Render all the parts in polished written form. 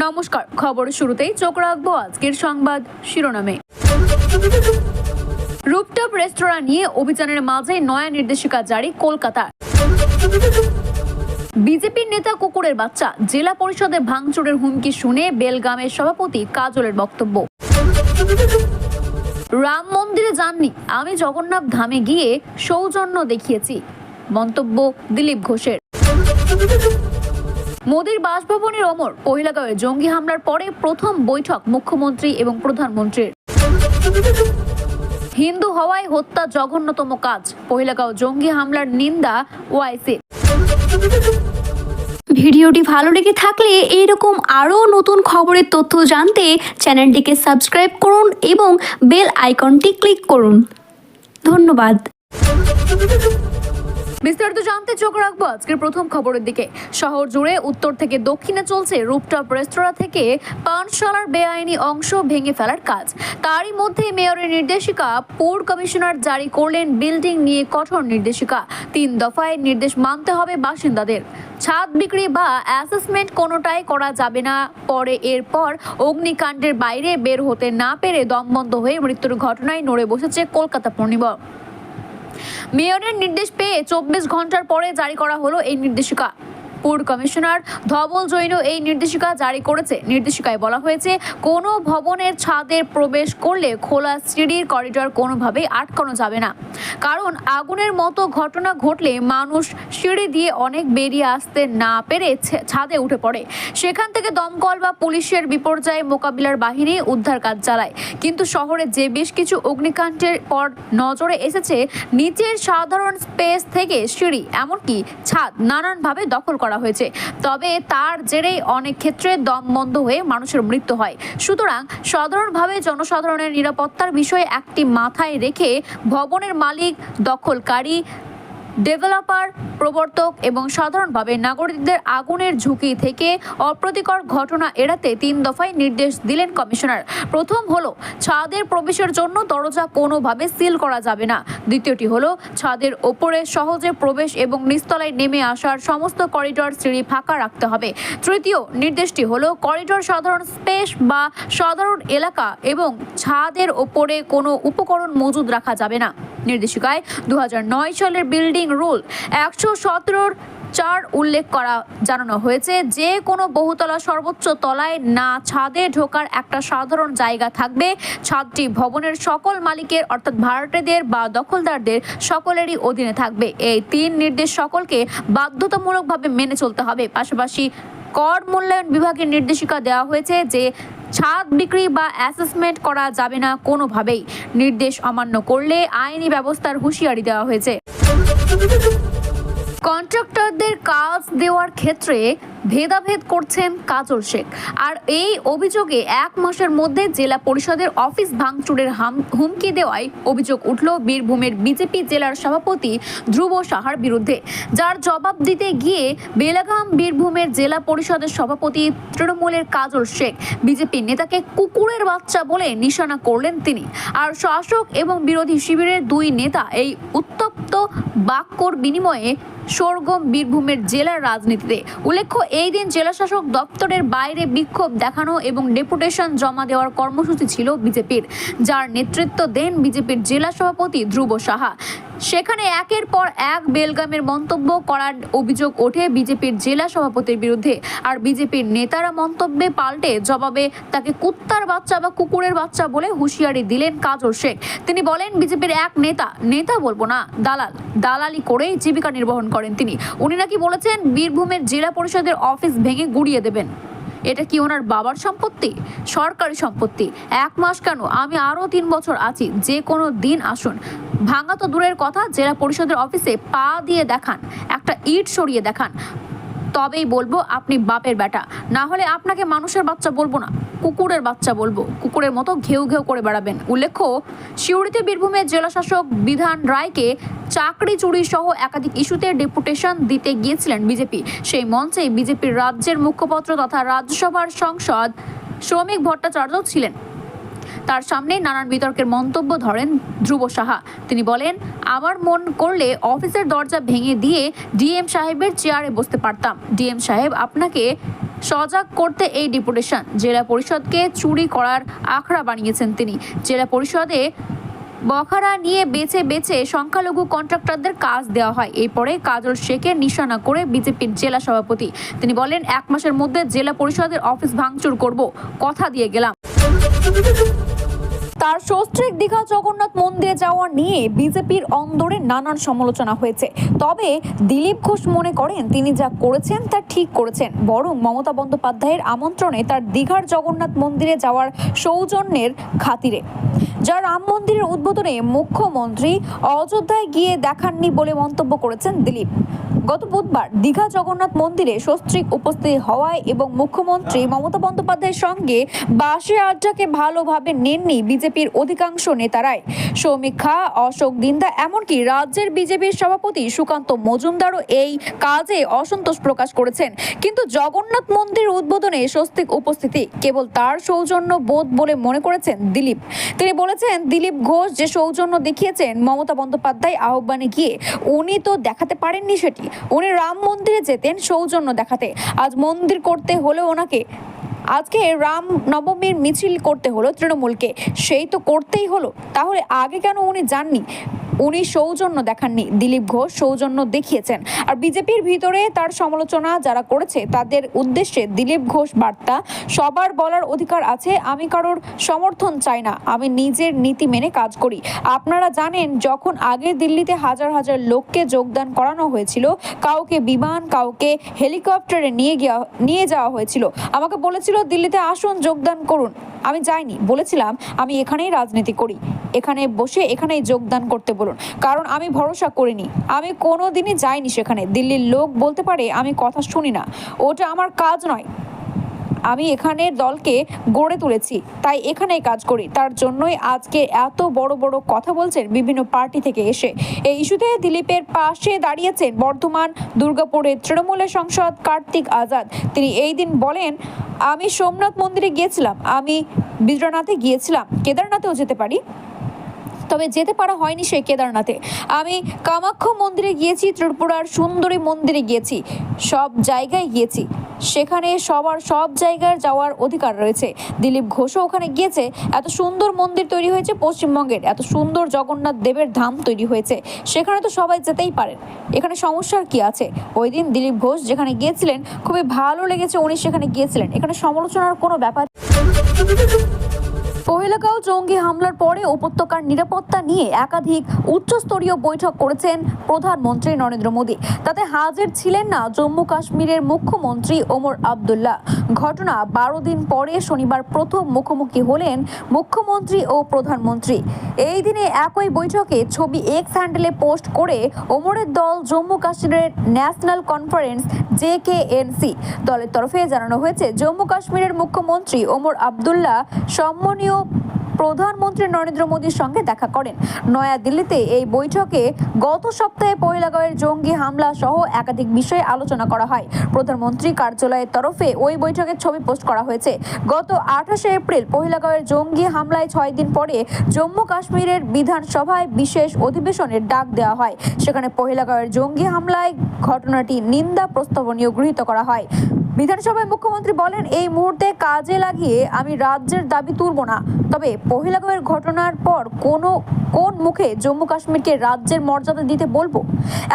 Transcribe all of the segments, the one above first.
নমস্কার, খবরের শুরুতেই চোখ রাখবো আজকের সংবাদ শিরোনামে। রুপটপ রেস্তোরাঁ নিয়ে অভিযানের মাঝে নয়া নির্দেশিকা জারি কলকাতার। বিজেপির নেতা কুকুরের বাচ্চা, জেলা পরিষদে ভাঙচুরের হুমকি শুনে বেলগামের সভাপতি কাজলের বক্তব্য। রাম মন্দিরে যাননি, আমি জগন্নাথ ধামে গিয়ে সৌজন্য দেখিয়েছি, মন্তব্য দিলীপ ঘোষের। মোদির বাসভবনের ওমর, পহেলগাঁওয়ে জঙ্গি হামলার পরে প্রথম বৈঠক মুখ্যমন্ত্রী এবং প্রধানমন্ত্রীর। হিন্দু হওয়ায় হত্যা জঘন্যতম কাজ, পহেলগাঁও জঙ্গি হামলার নিন্দা ওআইসির। ভিডিওটি ভালো লেগে থাকলে এইরকম আরও নতুন খবরের তথ্য জানতে চ্যানেলটিকে সাবস্ক্রাইব করুন এবং বেল আইকনটি ক্লিক করুন। ধন্যবাদ। বিস্তারিত জানতে চোখ রাখবো আজকের প্রথম খবরের দিকে। শহর জুড়ে উত্তর থেকে দক্ষিণে চলছে রুপটপ রেস্তোরাঁ থেকে পানশালার বেআইনি অংশ ভেঙে ফেলার কাজ। তারই মধ্যে মেয়রের নির্দেশিকা, পুর কমিশনার জারি করলেন বিল্ডিং নিয়ে কঠোর নির্দেশিকা। 3 দফায় নির্দেশ মানতে হবে বাসিন্দাদের। ছাদ বিক্রি বা অ্যাসেসমেন্ট কোনোটাই করা যাবে না। পরে এরপর অগ্নিকাণ্ডের বাইরে বের হতে না পেরে দমবন্ধ হয়ে মৃত্যুর ঘটনায় নড়ে বসেছে কলকাতা পৌরনিগম। মেয়রের নির্দেশ পেয়ে 24 ঘন্টার পরে জারি করা হলো এই নির্দেশিকা। পুর কমিশনার ধবল জৈন এই নির্দেশিকা জারি করেছে। নির্দেশিকায় বলা হয়েছে, কোনো ভবনের ছাদে প্রবেশ করলে খোলা সিঁড়ির করিডর কোনোভাবেই আটকানো যাবে না। কারণ আগুনের মতো ঘটনা ঘটলে মানুষ সিঁড়ি দিয়ে অনেক বেরিয়ে আসতে না পেরে ছাদে উঠে পড়ে। সেখান থেকে দমকল বা পুলিশের বিপর্যয় মোকাবিলার বাহিনী উদ্ধার কাজ চালায়। কিন্তু শহরে যে বেশ কিছু অগ্নিকাণ্ডের পর নজরে এসেছে, নিচের সাধারণ স্পেস থেকে সিঁড়ি এমনকি ছাদ নানানভাবে দখল করা হয়েছে। তবে তার জেরেই অনেক ক্ষেত্রে দম বন্ধ হয়ে মানুষের মৃত্যু হয়। সুতরাং সাধারণভাবে জনসাধারণের নিরাপত্তার বিষয়ে একটি মাথায় রেখে ভবনের মালিক, দখলকারী, ডেভেলপার, প্রবর্তক এবং সাধারণভাবে নাগরিকদের আগুনের ঝুঁকি থেকে অপ্রীতিকর ঘটনা এড়াতে 3 দফায় নির্দেশ দিলেন কমিশনার। প্রথম হলো, ছাদের প্রবেশের জন্য দরজা কোনোভাবে সিল করা যাবে না। দ্বিতীয়টি হলো, ছাদের ওপরে সহজে প্রবেশ এবং নিচতলায় নেমে আসার সমস্ত করিডর সিঁড়ি ফাঁকা রাখতে হবে। তৃতীয় নির্দেশটি হলো, করিডর, সাধারণ স্পেস বা সাধারণ এলাকা এবং ছাদের ওপরে কোনো উপকরণ মজুদ রাখা যাবে না। নির্দেশিকায় 2009 সালের বিল্ডিং রুল 117(4) উল্লেখ করা জানানো হয়েছে, যে কোনো বহুতলা সর্বোচ্চ তলায় না ছাদে ঢোকার একটা সাধারণ জায়গা থাকবে। ছাদটি ভবনের সকল মালিকের অর্থাৎ ভাড়াটেদের বা দখলদারদের সকলেরই অধীনে থাকবে। এই 3 নির্দেশ সকলকে বাধ্যতামূলকভাবে মেনে চলতে হবে। পাশাপাশি কর মূল্যায়ন বিভাগের নির্দেশিকা দেওয়া হয়েছে যে ছাদ বিক্রি বা অ্যাসেসমেন্ট করা যাবে না কোনোভাবেই। নির্দেশ অমান্য করলে আইনি ব্যবস্থার হুঁশিয়ারি দেওয়া হয়েছে। কন্ট্রাক্টরদের কাজ দেওয়ার ক্ষেত্রে ভেদাভেদ করছেন কাজল শেখ। আর এই অভিযোগে 1 মাসের মধ্যে জেলা পরিষদের অফিস ভাঙচুরের হুমকি দেওয়ায় অভিযোগ উঠল বীরভূমের বিজেপি জেলার সভাপতি ধ্রুব সাহার বিরুদ্ধে, যার জবাব দিতে গিয়ে বেলগাম বীরভূমের জেলা পরিষদের সভাপতি তৃণমূলের কাজল শেখ বিজেপি নেতাকে কুকুরের বাচ্চা বলে নিশানা করলেন তিনি। আর শাসক এবং বিরোধী শিবিরের 2 নেতা এই উত্তপ্ত বাক্যর বিনিময়ে সরগম বীরভূমের জেলার রাজনীতিতে। উল্লেখ্য, এই দিন জেলাশাসক দপ্তরের বাইরে বিক্ষোভ দেখানো এবং ডেপুটেশন জমা দেওয়ার কর্মসূচি ছিল বিজেপির, যার নেতৃত্ব দেন বিজেপির জেলা সভাপতি ধ্রুব সাহা। সেখানে একের পর এক বেলগামের মন্তব্য করার অভিযোগ ওঠে বিজেপির জেলা সভাপতির বিরুদ্ধে। আর বিজেপির নেতারা মন্তব্যে পাল্টে জবাবে তাকে কুত্তার বাচ্চা বা কুকুরের বাচ্চা বলে হুঁশিয়ারি দিলেন কাজল শেখ। তিনি বলেন, বিজেপির এক নেতা বলবো না, দালালি করেই জীবিকা নির্বাহ করেন তিনি। উনি নাকি বলেছেন বীরভূমের জেলা পরিষদের অফিস ভেঙে গুড়িয়ে দেবেন। এটা কি ওনার বাবার সম্পত্তি? সরকারি সম্পত্তি। 1 মাস কেন, আমি আরো 3 বছর আছি, যে কোনো দিন আসুন। ভাঙা তো দূরের কথা, জেলা পরিষদের অফিসে পা দিয়ে দেখান, একটা ইট সরিয়ে দেখান, তবেই বলবো আপনি বাপের বেটা। না হলে আপনাকে মানুষের বাচ্চা বলবো না, কুকুরের বাচ্চা বলবো। কুকুরের মতো ঘেউ ঘেউ করে বেড়াবেন। উল্লেখ্য, সিউড়িতে বীরভূমের জেলাশাসক বিধান রায়কে চাকরি চুরি সহ একাধিক ইস্যুতে ডেপুটেশন দিতে গিয়েছিলেন বিজেপি। সেই মঞ্চে বিজেপির রাজ্যের মুখপাত্র তথা রাজ্যসভার সাংসদ শ্রমিক ভট্টাচার্য ছিলেন। তার সামনে নানান বিতর্কের মন্তব্য ধরেন ধ্রুব সাহা। তিনি বলেন, আমার মন করলে অফিসের দরজা ভেঙে দিয়ে ডিএম সাহেবের চেয়ারে বসতে পারতাম। ডিএম সাহেব আপনাকে সজাগ করতে এই ডেপুটেশন। জেলা পরিষদকে চুরি করার আখড়া বানিয়েছেন তিনি। জেলা পরিষদে বখারা নিয়ে বেছে বেছে সংখ্যালঘু কন্ট্রাক্টরদের কাজ দেওয়া হয়। এরপরে কাজল শেখের নিশানা করে বিজেপির জেলা সভাপতি। তিনি বলেন, 1 মাসের মধ্যে জেলা পরিষদের অফিস ভাঙচুর করব, কথা দিয়ে গেলাম। তার সস্ত্রীক দীঘা জগন্নাথ মন্দিরে যাওয়া নিয়ে বিজেপির অন্দরে নানান সমালোচনা হয়েছে। তবে দিলীপ ঘোষ মনে করেন তিনি যা করেছেন তা ঠিক করেছেন, বরং মমতা বন্দ্যোপাধ্যায়ের আমন্ত্রণে তার দীঘার জগন্নাথ মন্দিরে যাওয়ার সৌজন্যের খাতিরে। যা রাম মন্দিরের উদ্বোধনে মুখ্যমন্ত্রী অযোধ্যায় গিয়ে দেখাননি বলে মন্তব্য করেছেন দিলীপ। গত বুধবার দীঘা জগন্নাথ মন্দিরে সস্ত্রীক উপস্থিত হওয়ায় এবং মুখ্যমন্ত্রী মমতা বন্দ্যোপাধ্যায়ের সঙ্গে বাসে আড্ডাকে ভালোভাবে নেননি বিজেপির অধিকাংশ নেতারাই। সৌমিক খা, অশোক দিন্দা, এমনকি রাজ্যের বিজেপির সভাপতি সুকান্ত মজুমদারও এই কাজে অসন্তোষ প্রকাশ করেছেন। কিন্তু জগন্নাথ মন্দির উদ্বোধনে সস্ত্রীক উপস্থিতি কেবল তার সৌজন্য বোধ বলে মনে করেছেন দিলীপ। তিনি বলেছেন, দিলীপ ঘোষ যে সৌজন্য দেখিয়েছেন মমতা বন্দ্যোপাধ্যায় আহ্বানে গিয়ে, উনি তো দেখাতে পারেননি সেটি। উনি রাম মন্দিরে যেতেন সৌজন্য দেখাতে। আজ মন্দির করতে হলে ওনাকে, আজকে রাম নবমীর মিছিল করতে হলো তৃণমূলকে, সেই তো করতেই হলো। তাহলে আগে কেন উনি যাননি? উনি সৌজন্য দেখাননি, দিলীপ ঘোষ সৌজন্য দেখিয়েছেন। আর বিজেপির ভিতরে তার সমালোচনা যারা করেছে তাদের উদ্দেশ্যে দিলীপ ঘোষ বার্তা, সবার বলার অধিকার আছে, আমি কারোর সমর্থন চাই না, আমি নিজের নীতি মেনে কাজ করি। আপনারা জানেন, যখন আগে দিল্লিতে হাজার হাজার লোককে যোগদান করানো হয়েছিল, কাউকে বিমান, কাউকে হেলিকপ্টারে নিয়ে যাওয়া হয়েছিল। আমাকে বলেছিল দিল্লিতে আসুন যোগদান করুন, আমি যাইনি, বলেছিলাম আমি এখানেই রাজনীতি করি, এখানে বসে এখানেই যোগদান করতে বলুন, কারণ আমি ভরসা করিনি। আমি কোনো দিনই যাইনি সেখানে। দিল্লির লোক বলতে পারে আমি কথা শুনি না, ওটা আমার কাজ নয়। আমি এখানে দলকে গড়ে তুলেছি, তাই এখানেই কাজ করি। তার জন্যই আজকে এত বড় বড় কথা বলছেন বিভিন্ন পার্টি থেকে এসে। এই ইস্যুতে দিলীপের পাশে দাঁড়িয়েছেন বর্ধমান দুর্গাপুরের তৃণমূলের সাংসদ কার্তিক আজাদ। তিনি এই দিন বলেন, আমি সোমনাথ মন্দিরে গিয়েছিলাম, আমি বিদ্রনাথে গিয়েছিলাম, কেদারনাথেও যেতে পারি, তবে যেতে পারা হয়নি সেই কেদারনাথে। আমি কামাখ্যা মন্দিরে গিয়েছি, ত্রিপুরার সুন্দরী মন্দিরে গিয়েছি, সব জায়গায় গিয়েছি। সেখানে সবার সব জায়গায় যাওয়ার অধিকার রয়েছে। দিলীপ ঘোষও ওখানে গিয়েছে। এত সুন্দর মন্দির তৈরি হয়েছে পশ্চিমবঙ্গের, এত সুন্দর জগন্নাথ দেবের ধাম তৈরি হয়েছে, সেখানে তো সবাই যেতেই পারেন। এখানে সমস্যার কি আছে? ওই দিন দিলীপ ঘোষ যেখানে গিয়েছিলেন খুবই ভালো লেগেছে, উনি সেখানে গিয়েছিলেন, এখানে সমালোচনার কোনো ব্যাপার। পহেলগাঁও জঙ্গি হামলার পরে উপত্যকার নিরাপত্তা নিয়ে একাধিক উচ্চস্তরীয় বৈঠক করেছেন প্রধানমন্ত্রী নরেন্দ্র মোদী। তাতে হাজির ছিলেন না জম্মু কাশ্মীরের মুখ্যমন্ত্রী ওমর আবদুল্লাহ। ঘটনা 12 দিন পরে শনিবার প্রথম মুখোমুখি হলেন মুখ্যমন্ত্রী ও প্রধানমন্ত্রী। এই দিনে একই বৈঠকে ছবি এক্স হ্যান্ডেলে পোস্ট করে ওমরের দল জম্মু কাশ্মীরের ন্যাশনাল কনফারেন্স JKNC দলের তরফে জানানো হয়েছে, জম্মু কাশ্মীরের মুখ্যমন্ত্রী ওমর আবদুল্লাহ সম্মানীয় প্রধানমন্ত্রী নরেন্দ্র মোদীর সঙ্গে দেখা করেন। নয়াদিল্লিতে এই বৈঠকে গত সপ্তাহে পহেলগাঁওয়ের জঙ্গি হামলা সহ একাধিক বিষয়ে আলোচনা করা হয়। প্রধানমন্ত্রী কার্যালয়ের তরফে ওই বৈঠকের ছবি পোস্ট করা হয়েছে। গত 28শে এপ্রিল পহেলগাঁওয়ের জঙ্গি হামলায় 6 দিন পরে জম্মু কাশ্মীরের বিধানসভায় বিশেষ অধিবেশনের ডাক দেওয়া হয়। সেখানে পহেলগাঁওয়ের জঙ্গি হামলায় ঘটনাটি নিন্দা প্রস্তাবনীয় গৃহীত করা হয়। বিধানসভায় মুখ্যমন্ত্রী বলেন, এই মুহূর্তে কাজে লাগিয়ে আমি রাজ্যের দাবি তুলব না, তবে পহেলগাঁওয়ের ঘটনার পর কোন মুখে জম্মু কাশ্মীরকে রাজ্যের মর্যাদা দিতে বলবো?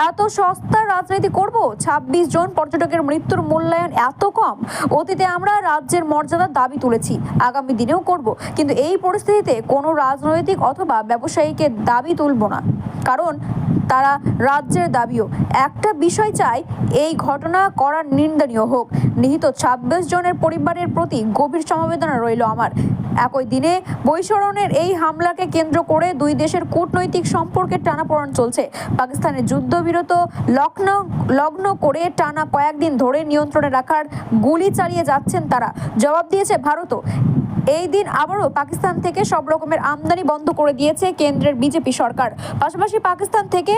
এত সস্তা রাজনীতি করব? 26 জন পর্যটকের মৃত্যুর মূল্যায়ন এত কম? অতীতে আমরা রাজ্যের মর্যাদার দাবি তুলেছি, আগামী দিনেও করব, কিন্তু এই পরিস্থিতিতে কোনো রাজনৈতিক অথবা ব্যবসায়ীকে দাবি তুলব না, কারণ তারা রাজ্যের দাবিও। একটা বিষয় চাই, এই ঘটনা করার নিন্দনীয় হোক। নিহত 26 জনের পরিবারের প্রতি গভীর সমবেদনা রইল আমার। একই দিনে বৈশরণের এই হামলাকে কেন্দ্র করে দুই দেশের কূটনৈতিক সম্পর্কের টানাপোড়েন চলছে। পাকিস্তানের যুদ্ধবিরত লগ্ন করে টানা কয়েকদিন ধরে নিয়ন্ত্রণে রাখার গুলি চালিয়ে যাচ্ছেন তারা। জবাব দিয়েছে ভারতও। এই দিন আবারও পাকিস্তান থেকে সব রকমের আমদানি বন্ধ করে দিয়েছে কেন্দ্রের বিজেপি সরকার। পাশাপাশি পাকিস্তান থেকে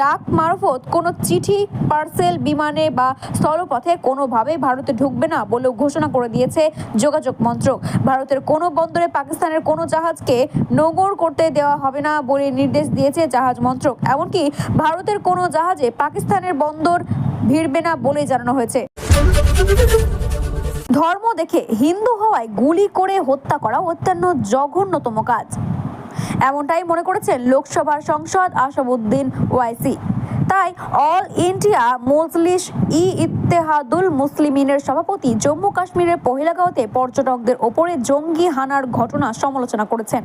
ডাক মারফত কোনো চিঠি, পার্সেল, বিমানে বা স্থলপথে কোনোভাবে ভারতে ঢুকবে না বলেও ঘোষণা করে দিয়েছে যোগাযোগ মন্ত্রক। ভারতের কোনো বন্দরে পাকিস্তানের কোনো জাহাজকে নোঙর করতে দেওয়া হবে না বলে নির্দেশ দিয়েছে জাহাজ মন্ত্রক। এমনকি ভারতের কোনো জাহাজে পাকিস্তানের বন্দর ভিড়বে না বলে জানানো হয়েছে। ধর্ম দেখে হিন্দু হওয়ায় গুলি করে হত্যা করা অত্যন্ত জঘন্যতম কাজ, এমনটাই মনে করেছেন লোকসভার সাংসদ আসাদুদ্দিন ওয়াইসি। তাই অল ইন্ডিয়া মজলিস ইত্তেহাদুল মুসলিমিনের সভাপতি জম্মু কাশ্মীরের পহেলগাঁওতে পর্যটকদের ওপরে জঙ্গি হানার ঘটনা সমালোচনা করেছেন।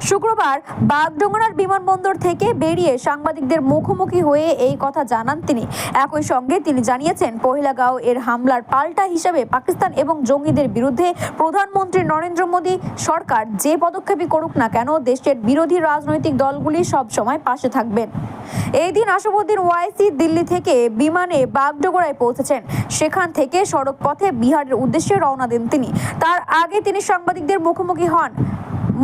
শুক্রবার বাগডোগরার বিমানবন্দর থেকে বেরিয়ে সাংবাদিকদের মুখোমুখি হয়ে এই কথা জানান তিনি। একই সঙ্গে তিনি জানিয়েছেন, পহেলগাঁও এর হামলার পাল্টা হিসেবে পাকিস্তান এবং জঙ্গিদের বিরুদ্ধে প্রধানমন্ত্রী নরেন্দ্র মোদী সরকার যে পদক্ষেপই করুক না কেন, দেশের বিরোধী রাজনৈতিক দলগুলি সব সময় পাশে থাকবেন। এই দিন আসাদুদ্দিন ওয়াইসি দিল্লি থেকে বিমানে বাগডোগরায় পৌঁছেছেন। সেখান থেকে সড়ক পথে বিহারের উদ্দেশ্যে রওনা দেন তিনি। তার আগে তিনি সাংবাদিকদের মুখোমুখি হন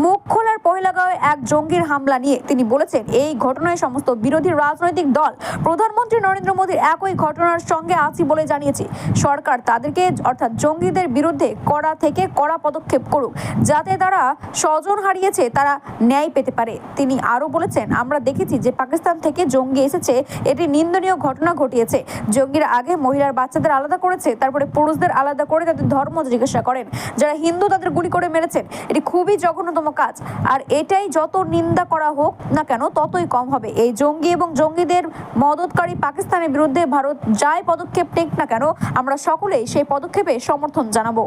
মুখ খোলার পহেলগাঁওয়ে এক জঙ্গির হামলা নিয়ে। তিনি বলেছেন, এই ঘটনায় সমস্ত বিরোধী রাজনৈতিক দল প্রধানমন্ত্রী নরেন্দ্র মোদীর একই ঘটনার সঙ্গে আছি বলে জানিয়েছে। সরকার তাদেরকে অর্থাৎ জঙ্গিদের বিরুদ্ধে কড়া থেকে কড়া পদক্ষেপ করুক, যাতে তারা স্বজন হারিয়েছে তারা ন্যায় পেতে পারে। তিনি আরও বলেছেন, আমরা দেখেছি যে পাকিস্তান থেকে জঙ্গি এসেছে, এটি নিন্দনীয় ঘটনা ঘটিয়েছে। জঙ্গিরা আগে মহিলার বাচ্চাদের আলাদা করেছে, তারপরে পুরুষদের আলাদা করে তাদের ধর্ম জিজ্ঞাসা করেন। যারা হিন্দু তাদের গুলি করে মেরেছেন। এটি খুবই জঘন্যতম কাজ, আর এটাই যত নিন্দা করা হোক না কেন ততই কম হবে। এই জঙ্গি এবং জঙ্গিদের মদতকারী পাকিস্তানের বিরুদ্ধে ভারত যাই পদক্ষেপ নেক না কেন, আমরা সকলেই সেই পদক্ষেপে সমর্থন জানাবো।